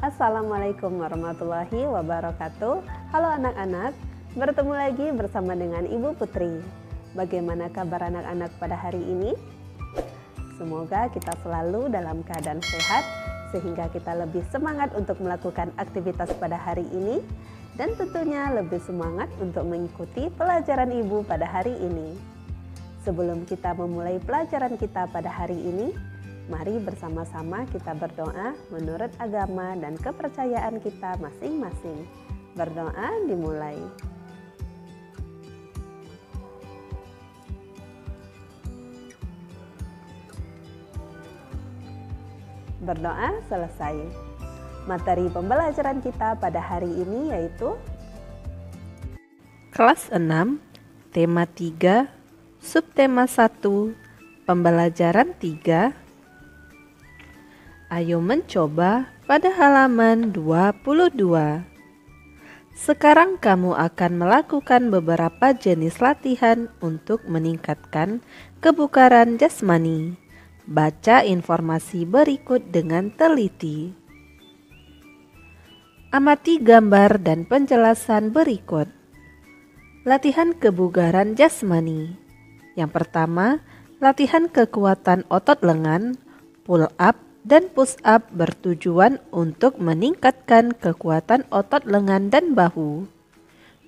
Assalamualaikum warahmatullahi wabarakatuh. Halo anak-anak, bertemu lagi bersama dengan Ibu Putri. Bagaimana kabar anak-anak pada hari ini? Semoga kita selalu dalam keadaan sehat sehingga kita lebih semangat untuk melakukan aktivitas pada hari ini dan tentunya lebih semangat untuk mengikuti pelajaran Ibu pada hari ini. Sebelum kita memulai pelajaran kita pada hari ini, mari bersama-sama kita berdoa menurut agama dan kepercayaan kita masing-masing. Berdoa dimulai. Berdoa selesai. Materi pembelajaran kita pada hari ini yaitu Kelas 6, Tema 3, Subtema 1, Pembelajaran 3. Ayo mencoba pada halaman 22. Sekarang kamu akan melakukan beberapa jenis latihan untuk meningkatkan kebugaran jasmani. Baca informasi berikut dengan teliti. Amati gambar dan penjelasan berikut. Latihan kebugaran jasmani. Yang pertama, latihan kekuatan otot lengan, pull up dan push up bertujuan untuk meningkatkan kekuatan otot lengan dan bahu.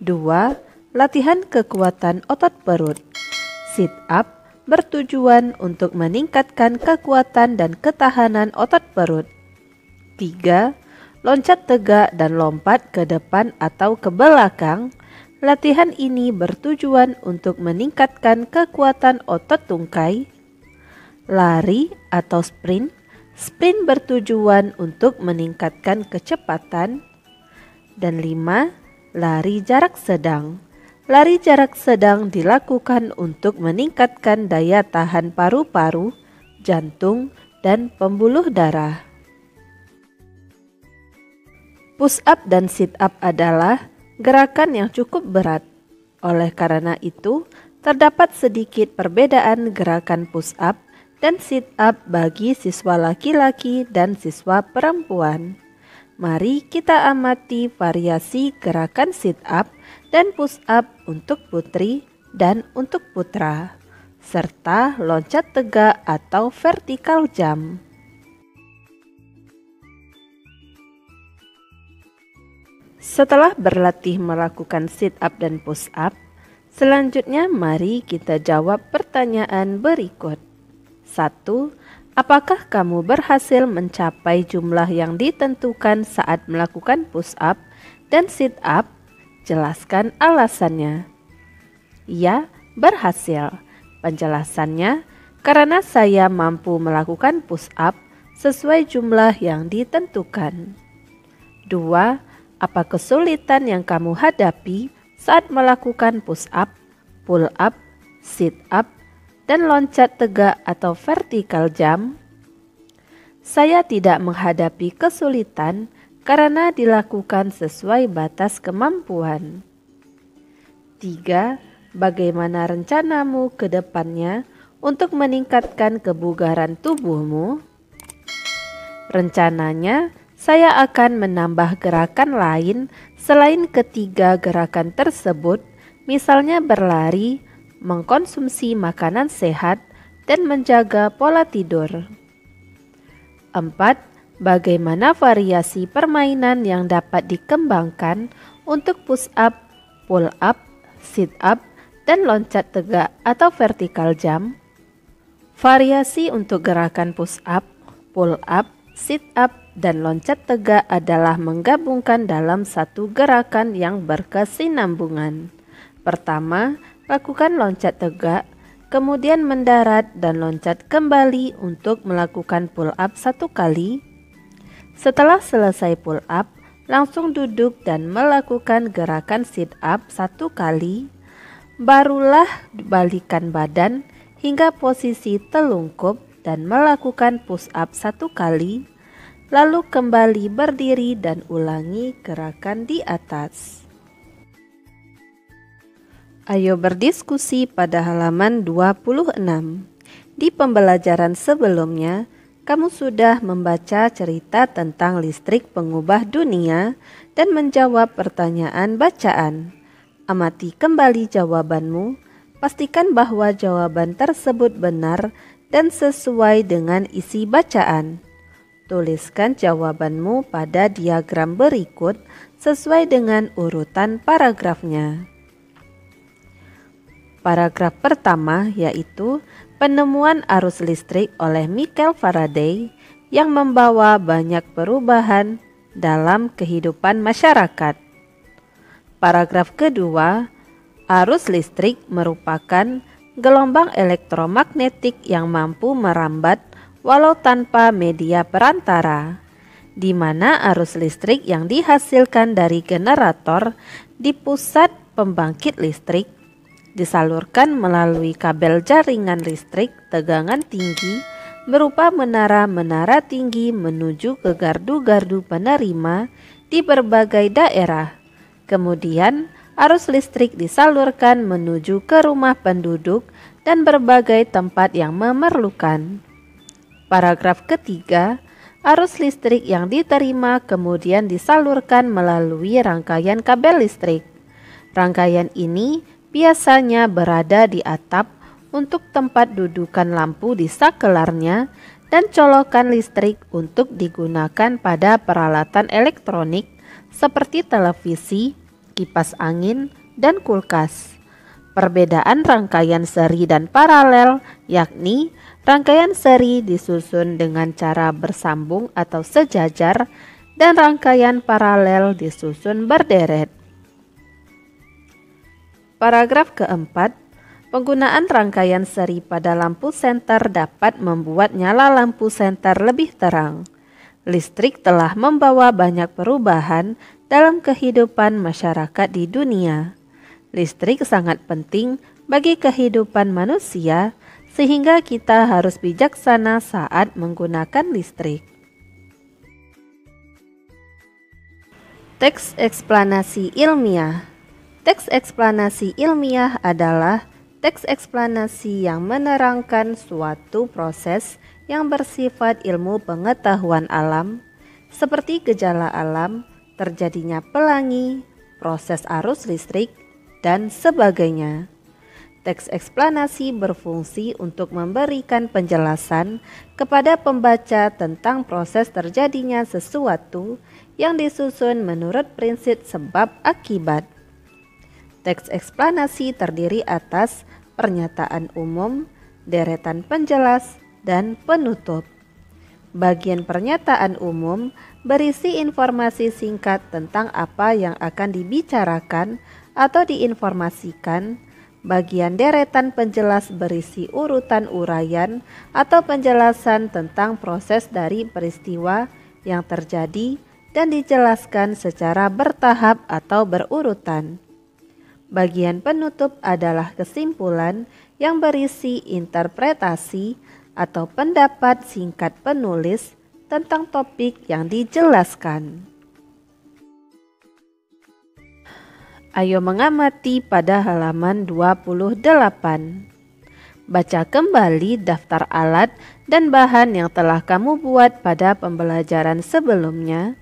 2. Latihan kekuatan otot perut. Sit up bertujuan untuk meningkatkan kekuatan dan ketahanan otot perut. 3. Loncat tegak dan lompat ke depan atau ke belakang. Latihan ini bertujuan untuk meningkatkan kekuatan otot tungkai. Lari atau sprint. Sprint bertujuan untuk meningkatkan kecepatan. Dan 5. Lari jarak sedang. Lari jarak sedang dilakukan untuk meningkatkan daya tahan paru-paru, jantung, dan pembuluh darah. Push up dan sit up adalah gerakan yang cukup berat. Oleh karena itu, terdapat sedikit perbedaan gerakan push up dan sit up bagi siswa laki-laki dan siswa perempuan. Mari kita amati variasi gerakan sit up dan push up untuk putri dan untuk putra, serta loncat tegak atau vertical jump. Setelah berlatih melakukan sit up dan push up, selanjutnya mari kita jawab pertanyaan berikut. 1. Apakah kamu berhasil mencapai jumlah yang ditentukan saat melakukan push up dan sit up? Jelaskan alasannya. Ya, berhasil. Penjelasannya, karena saya mampu melakukan push up sesuai jumlah yang ditentukan. 2. Apa kesulitan yang kamu hadapi saat melakukan push up, pull up, sit up, dan loncat tegak atau vertical jump? Saya tidak menghadapi kesulitan karena dilakukan sesuai batas kemampuan. 3. Bagaimana rencanamu ke depannya untuk meningkatkan kebugaran tubuhmu? Rencananya, saya akan menambah gerakan lain selain ketiga gerakan tersebut, misalnya berlari, mengkonsumsi makanan sehat, dan menjaga pola tidur. 4. Bagaimana variasi permainan yang dapat dikembangkan untuk push up, pull up, sit up, dan loncat tegak atau vertical jump? Variasi untuk gerakan push up, pull up, sit up, dan loncat tegak adalah menggabungkan dalam satu gerakan yang berkesinambungan. Pertama, lakukan loncat tegak, kemudian mendarat dan loncat kembali untuk melakukan pull up 1 kali. Setelah selesai pull up, langsung duduk dan melakukan gerakan sit up 1 kali. Barulah balikan badan hingga posisi telungkup dan melakukan push up 1 kali. Lalu kembali berdiri dan ulangi gerakan di atas. Ayo berdiskusi pada halaman 26. Di pembelajaran sebelumnya, kamu sudah membaca cerita tentang listrik pengubah dunia dan menjawab pertanyaan bacaan. Amati kembali jawabanmu, pastikan bahwa jawaban tersebut benar dan sesuai dengan isi bacaan. Tuliskan jawabanmu pada diagram berikut sesuai dengan urutan paragrafnya. Paragraf pertama yaitu penemuan arus listrik oleh Michael Faraday yang membawa banyak perubahan dalam kehidupan masyarakat. Paragraf kedua, arus listrik merupakan gelombang elektromagnetik yang mampu merambat walau tanpa media perantara, di mana arus listrik yang dihasilkan dari generator di pusat pembangkit listrik disalurkan melalui kabel jaringan listrik tegangan tinggi berupa menara-menara tinggi menuju ke gardu-gardu penerima di berbagai daerah. Kemudian, arus listrik disalurkan menuju ke rumah penduduk dan berbagai tempat yang memerlukan. Paragraf ketiga, arus listrik yang diterima kemudian disalurkan melalui rangkaian kabel listrik. Rangkaian ini biasanya berada di atap untuk tempat dudukan lampu di sakelarnya dan colokan listrik untuk digunakan pada peralatan elektronik seperti televisi, kipas angin, dan kulkas. Perbedaan rangkaian seri dan paralel yakni rangkaian seri disusun dengan cara bersambung atau sejajar dan rangkaian paralel disusun berderet. Paragraf keempat, penggunaan rangkaian seri pada lampu senter dapat membuat nyala lampu senter lebih terang. Listrik telah membawa banyak perubahan dalam kehidupan masyarakat di dunia. Listrik sangat penting bagi kehidupan manusia, sehingga kita harus bijaksana saat menggunakan listrik. Teks eksplanasi ilmiah. Teks eksplanasi ilmiah adalah teks eksplanasi yang menerangkan suatu proses yang bersifat ilmu pengetahuan alam, seperti gejala alam, terjadinya pelangi, proses arus listrik, dan sebagainya. Teks eksplanasi berfungsi untuk memberikan penjelasan kepada pembaca tentang proses terjadinya sesuatu yang disusun menurut prinsip sebab akibat. Teks eksplanasi terdiri atas pernyataan umum, deretan penjelas, dan penutup. Bagian pernyataan umum berisi informasi singkat tentang apa yang akan dibicarakan atau diinformasikan. Bagian deretan penjelas berisi urutan uraian atau penjelasan tentang proses dari peristiwa yang terjadi dan dijelaskan secara bertahap atau berurutan. Bagian penutup adalah kesimpulan yang berisi interpretasi atau pendapat singkat penulis tentang topik yang dijelaskan. Ayo mengamati pada halaman 28. Baca kembali daftar alat dan bahan yang telah kamu buat pada pembelajaran sebelumnya.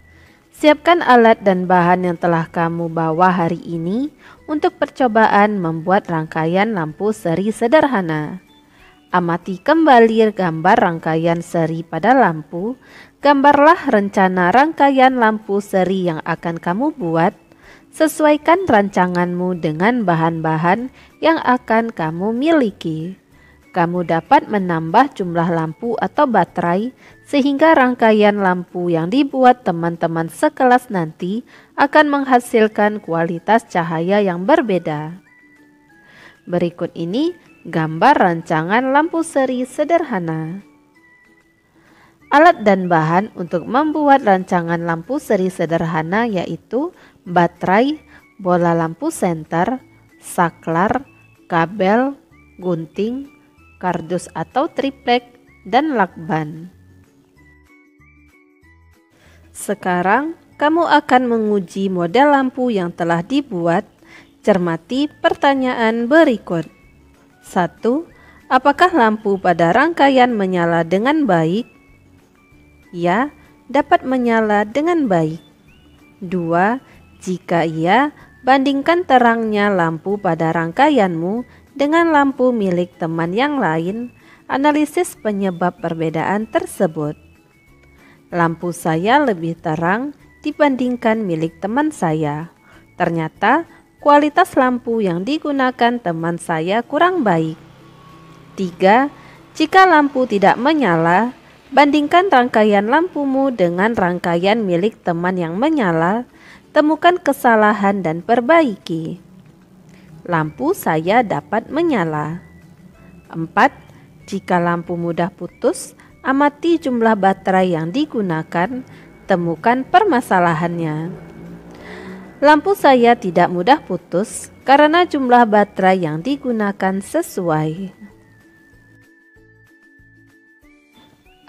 Siapkan alat dan bahan yang telah kamu bawa hari ini untuk percobaan membuat rangkaian lampu seri sederhana. Amati kembali gambar rangkaian seri pada lampu. Gambarlah rencana rangkaian lampu seri yang akan kamu buat. Sesuaikan rancanganmu dengan bahan-bahan yang akan kamu miliki. Kamu dapat menambah jumlah lampu atau baterai sehingga rangkaian lampu yang dibuat teman-teman sekelas nanti akan menghasilkan kualitas cahaya yang berbeda. Berikut ini gambar rancangan lampu seri sederhana. Alat dan bahan untuk membuat rancangan lampu seri sederhana yaitu baterai, bola lampu senter, saklar, kabel, gunting, kardus atau triplek, dan lakban. Sekarang kamu akan menguji model lampu yang telah dibuat Cermati pertanyaan berikut. 1. Apakah lampu pada rangkaian menyala dengan baik? Ya, dapat menyala dengan baik. 2. Jika iya, bandingkan terangnya lampu pada rangkaianmu dengan lampu milik teman yang lain. Analisis penyebab perbedaan tersebut. Lampu saya lebih terang dibandingkan milik teman saya. Ternyata kualitas lampu yang digunakan teman saya kurang baik. 3. Jika lampu tidak menyala, bandingkan rangkaian lampumu dengan rangkaian milik teman yang menyala. Temukan kesalahan dan perbaiki. Lampu saya dapat menyala. 4. Jika lampu mudah putus, amati jumlah baterai yang digunakan. Temukan permasalahannya. Lampu saya tidak mudah putus karena jumlah baterai yang digunakan sesuai.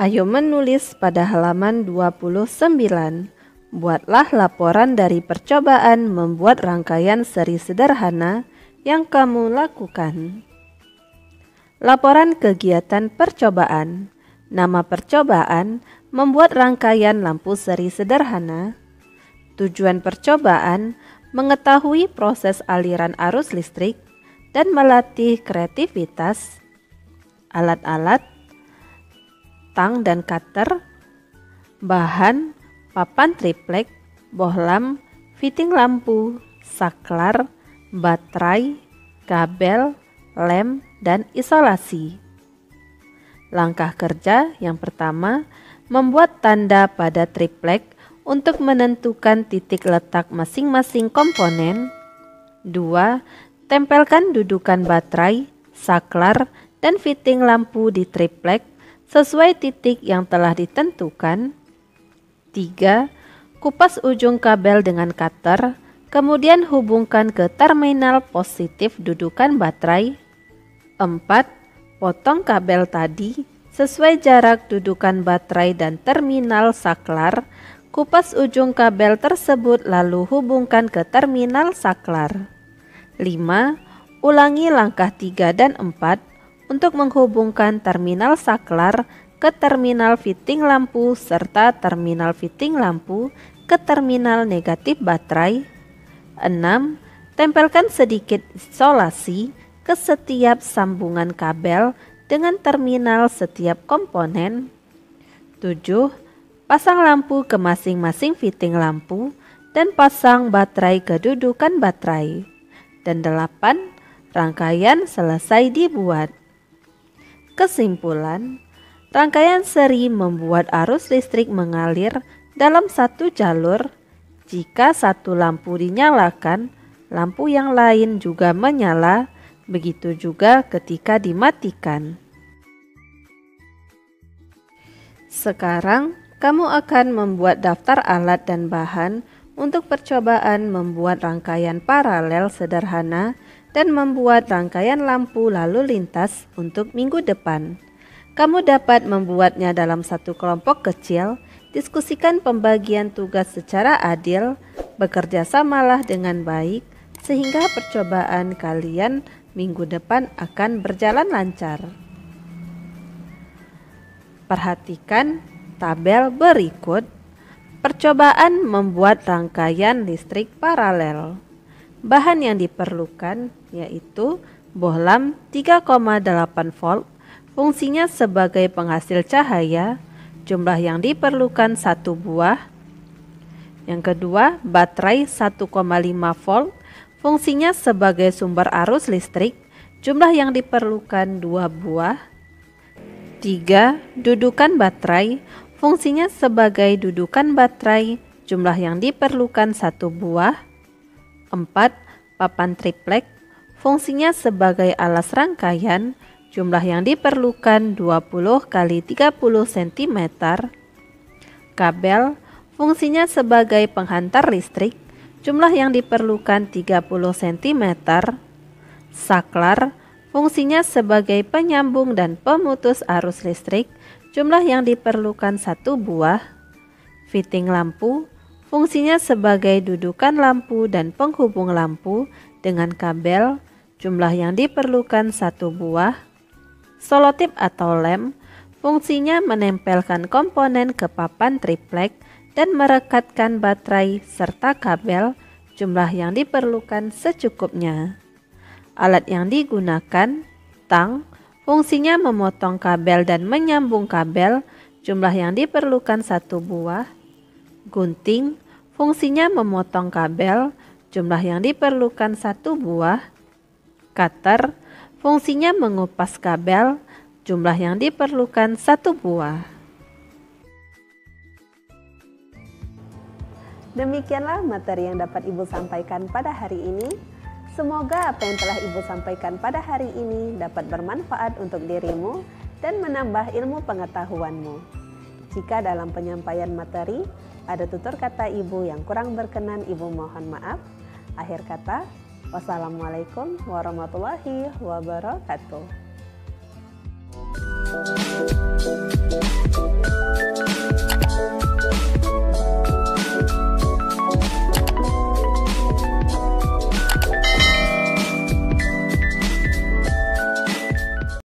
Ayo menulis pada halaman 29. Buatlah laporan dari percobaan membuat rangkaian seri sederhana yang kamu lakukan. Laporan kegiatan percobaan. Nama percobaan membuat rangkaian lampu seri sederhana. Tujuan percobaan mengetahui proses aliran arus listrik dan melatih kreativitas. Alat-alat, tang dan cutter, bahan, papan triplek, bohlam, fitting lampu, saklar, baterai, kabel, lem, dan isolasi. Langkah kerja yang pertama, membuat tanda pada triplek untuk menentukan titik letak masing-masing komponen. 2. Tempelkan dudukan baterai, saklar, dan fitting lampu di triplek sesuai titik yang telah ditentukan. 3. Kupas ujung kabel dengan cutter, kemudian hubungkan ke terminal positif dudukan baterai. 4. Potong kabel tadi sesuai jarak dudukan baterai dan terminal saklar. Kupas ujung kabel tersebut lalu hubungkan ke terminal saklar. 5. Ulangi langkah 3 dan 4 untuk menghubungkan terminal saklar ke terminal fitting lampu serta terminal fitting lampu ke terminal negatif baterai. 6. Tempelkan sedikit isolasi ke setiap sambungan kabel dengan terminal setiap komponen. 7. Pasang lampu ke masing-masing fitting lampu dan pasang baterai ke dudukan baterai. Dan 8. Rangkaian selesai dibuat. Kesimpulan, rangkaian seri membuat arus listrik mengalir dalam satu jalur. Jika satu lampu dinyalakan, lampu yang lain juga menyala, begitu juga ketika dimatikan. Sekarang, kamu akan membuat daftar alat dan bahan untuk percobaan membuat rangkaian paralel sederhana dan membuat rangkaian lampu lalu lintas untuk minggu depan. Kamu dapat membuatnya dalam satu kelompok kecil, diskusikan pembagian tugas secara adil, bekerja samalah dengan baik, sehingga percobaan kalian minggu depan akan berjalan lancar. Perhatikan tabel berikut. Percobaan membuat rangkaian listrik paralel. Bahan yang diperlukan yaitu bohlam 3,8 volt, fungsinya sebagai penghasil cahaya. Jumlah yang diperlukan 1 buah. Yang kedua, baterai 1,5 volt, fungsinya sebagai sumber arus listrik. Jumlah yang diperlukan 2 buah. 3. Dudukan baterai, fungsinya sebagai dudukan baterai, jumlah yang diperlukan 1 buah. 4. Papan triplek, fungsinya sebagai alas rangkaian, jumlah yang diperlukan 20 x 30 cm. Kabel, fungsinya sebagai penghantar listrik, jumlah yang diperlukan 30 cm. Saklar, fungsinya sebagai penyambung dan pemutus arus listrik, jumlah yang diperlukan 1 buah. Fitting lampu, fungsinya sebagai dudukan lampu dan penghubung lampu, dengan kabel, jumlah yang diperlukan 1 buah. Selotip atau lem, fungsinya menempelkan komponen ke papan triplek dan merekatkan baterai serta kabel, jumlah yang diperlukan secukupnya. Alat yang digunakan, tang, fungsinya memotong kabel dan menyambung kabel, jumlah yang diperlukan 1 buah. Gunting, fungsinya memotong kabel, jumlah yang diperlukan 1 buah. Cutter, fungsinya mengupas kabel, jumlah yang diperlukan 1 buah. Demikianlah materi yang dapat Ibu sampaikan pada hari ini. Semoga apa yang telah Ibu sampaikan pada hari ini dapat bermanfaat untuk dirimu dan menambah ilmu pengetahuanmu. Jika dalam penyampaian materi ada tutur kata Ibu yang kurang berkenan, Ibu mohon maaf. Akhir kata, wassalamualaikum warahmatullahi wabarakatuh.